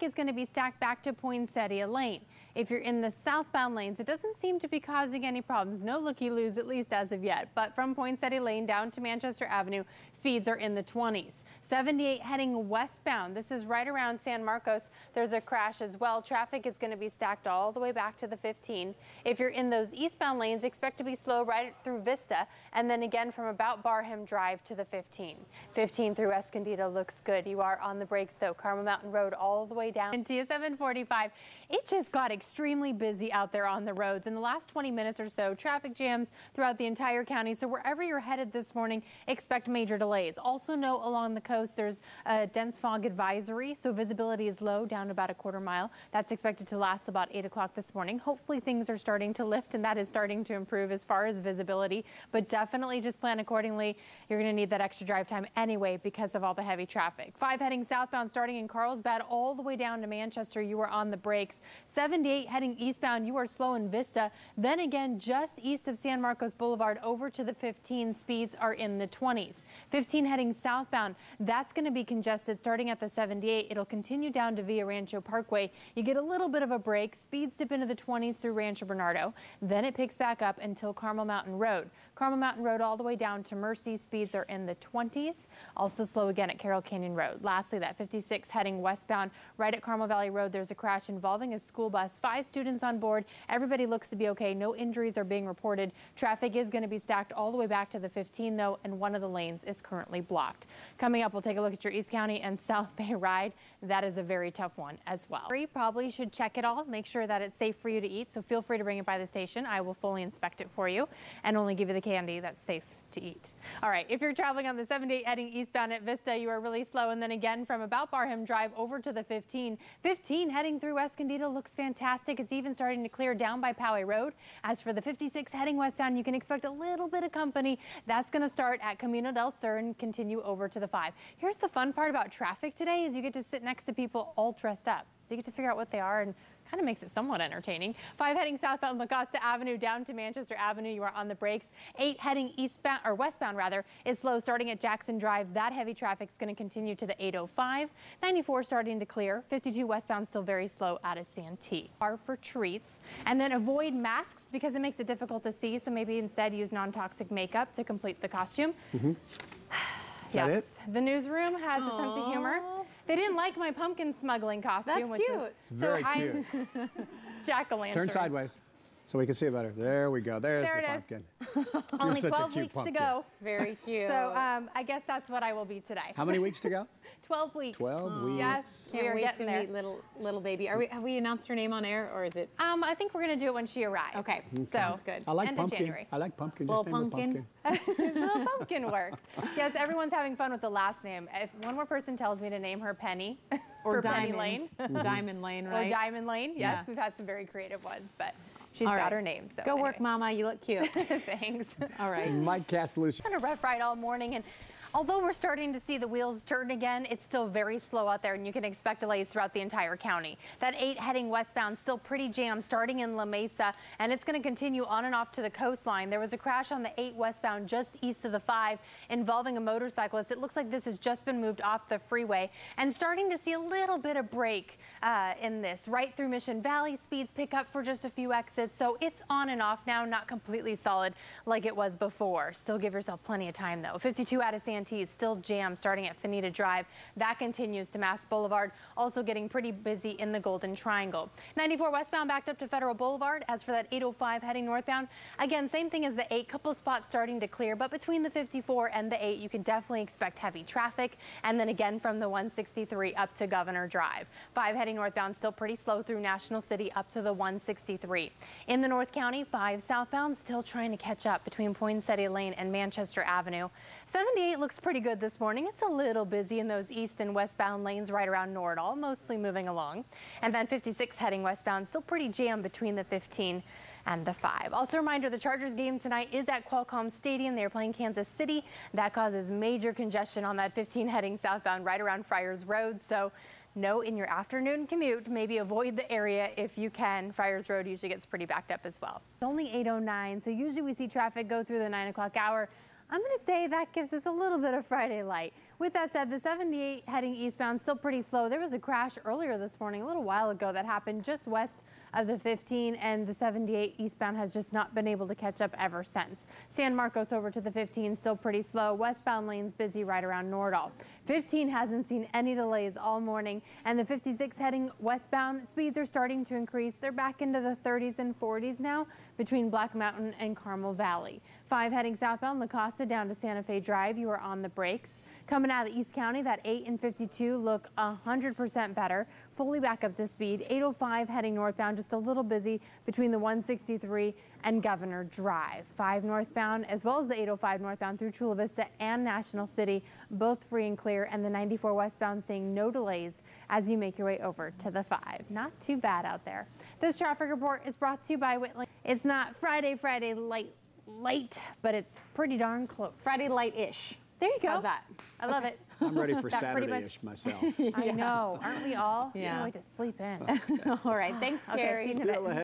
Is going to be stacked back to Poinsettia Lane. If you're in the southbound lanes, it doesn't seem to be causing any problems. No looky-loos, at least as of yet. But from Poinsettia Lane down to Manchester Avenue, speeds are in the 20s. 78 heading westbound. This is right around San Marcos. There's a crash as well. Traffic is going to be stacked all the way back to the 15. If you're in those eastbound lanes, expect to be slow right through Vista, and then again from about Barham Drive to the 15. 15 through Escondido looks good. You are on the brakes though. Carmel Mountain Road all the way down. And to 745, it just got extremely busy out there on the roads. In the last 20 minutes or so, traffic jams throughout the entire county. So wherever you're headed this morning, expect major delays. Also note along the coast, there's a dense fog advisory, so visibility is low down about a quarter mile. That's expected to last about 8 o'clock this morning. Hopefully things are starting to lift, and that is starting to improve as far as visibility, but definitely just plan accordingly. You're going to need that extra drive time anyway because of all the heavy traffic. 5 heading southbound starting in Carlsbad all the way down to Manchester. You are on the brakes. 78 heading eastbound. You are slow in Vista. Then again, just east of San Marcos Boulevard over to the 15, speeds are in the 20s. 15 heading southbound. That's going to be congested starting at the 78. It'll continue down to Villa Rancho Parkway. You get a little bit of a break. Speeds dip into the 20s through Rancho Bernardo. Then it picks back up until Carmel Mountain Road. Carmel Mountain Road all the way down to Mercy. Speeds are in the 20s. Also slow again at Carroll Canyon Road. Lastly, that 56 heading westbound right at Carmel Valley Road. There's a crash involving a school bus. 5 students on board. Everybody looks to be okay. No injuries are being reported. Traffic is going to be stacked all the way back to the 15 though, and one of the lanes is currently blocked. Coming up, we'll take a look at your East County and South Bay ride. That is a very tough one as well. You probably should check it all. Make sure that it's safe for you to eat. So feel free to bring it by the station. I will fully inspect it for you and only give you the candy that's safe to eat. All right, if you're traveling on the 78 heading eastbound at Vista, you are really slow. And then again from about Barham Drive over to the 15. 15 heading through Escondido looks fantastic. It's even starting to clear down by Poway Road. As for the 56 heading westbound, you can expect a little bit of company. That's going to start at Camino del Sur and continue over to the 5. Here's the fun part about traffic today is you get to sit next to people all dressed up. So you get to figure out what they are and kind of makes it somewhat entertaining. 5 heading southbound La Costa Avenue down to Manchester Avenue. You are on the brakes. 8 heading eastbound or westbound rather is slow starting at Jackson Drive. That heavy traffic is going to continue to the 805. 94 starting to clear. 52 westbound still very slow out of Santee. Are for treats. And then avoid masks because it makes it difficult to see. So maybe instead use non-toxic makeup to complete the costume. Is that it? The newsroom has a sense of humor. They didn't like my pumpkin smuggling costume. That's cute. It's very cute. Jack-o'-lantern. Turn sideways so we can see it better. There we go. There's there the it pumpkin. Only such 12 a cute weeks pumpkin. to go. Very cute. So I guess that's what I will be today. How many weeks to go? 12 weeks. 12 weeks. Yes, we Can't are wait getting to there. meet little baby. Have we announced her name on air, or is it? I think we're going to do it when she arrives. Okay. So Sounds good. I like end pumpkin. of January. I like pumpkin. Little Just name her pumpkin. Little pumpkin works. Yes, everyone's having fun with the last name. If one more person tells me to name her Penny Or for Diamond. Penny Lane. Diamond Lane, right? Or Diamond Lane. Yes, Yeah. we've had some very creative ones, but she's All got right. her name. So Go anyway. work, Mama. You look cute. Thanks. All right. Mike Castellucci. Kind of rough ride all morning, and although we're starting to see the wheels turn again, it's still very slow out there, and you can expect delays throughout the entire county. That 8 heading westbound still pretty jammed starting in La Mesa, and it's going to continue on and off to the coastline. There was a crash on the 8 westbound just east of the 5 involving a motorcyclist. It looks like this has just been moved off the freeway, and starting to see a little bit of break in this. Right through Mission Valley, speeds pick up for just a few exits, so it's on and off now, not completely solid like it was before. Still give yourself plenty of time though. 52 out of Santee is still jammed starting at Fanita Drive. That continues to Mass Boulevard, also getting pretty busy in the Golden Triangle. 94 westbound backed up to Federal Boulevard. As for that 805 heading northbound, again, same thing as the 8, couple spots starting to clear, but between the 54 and the 8, you can definitely expect heavy traffic. And then again from the 163 up to Governor Drive. 5 heading northbound still pretty slow through National City up to the 163. In the North County, 5 southbound still trying to catch up between Poinsettia Lane and Manchester Avenue. 78 looks pretty good this morning. It's a little busy in those east and westbound lanes right around Nordal, mostly moving along. And then 56 heading westbound, still pretty jammed between the 15 and the 5. Also a reminder, the Chargers game tonight is at Qualcomm Stadium. They're playing Kansas City. That causes major congestion on that 15 heading southbound right around Friars Road. So no, in your afternoon commute, maybe avoid the area if you can. Friars Road usually gets pretty backed up as well. It's only 8:09, so usually we see traffic go through the 9 o'clock hour. I'm going to say that gives us a little bit of Friday light. With that said, the 78 heading eastbound still pretty slow. There was a crash earlier this morning, a little while ago, that happened just west of the 15, and the 78 eastbound has just not been able to catch up ever since. San Marcos over to the 15, still pretty slow. Westbound lanes busy right around Nordal. 15 hasn't seen any delays all morning, and the 56 heading westbound, speeds are starting to increase. They're back into the 30s and 40s now between Black Mountain and Carmel Valley. 5 heading southbound, La Costa down to Santa Fe Drive, you are on the brakes. Coming out of East County, that 8 and 52 look 100% better, fully back up to speed. 805 heading northbound, just a little busy between the 163 and Governor Drive. 5 northbound, as well as the 805 northbound through Chula Vista and National City, both free and clear, and the 94 westbound seeing no delays as you make your way over to the 5. Not too bad out there. This traffic report is brought to you by Whitland. It's not Friday light, but it's pretty darn close. Friday light-ish. There you go. How's that? I love it. I'm ready for That pretty Saturday-ish myself. I know. Aren't we all? Yeah. I like to sleep in. All right. Thanks, Okay, Kerri. see you in a bit.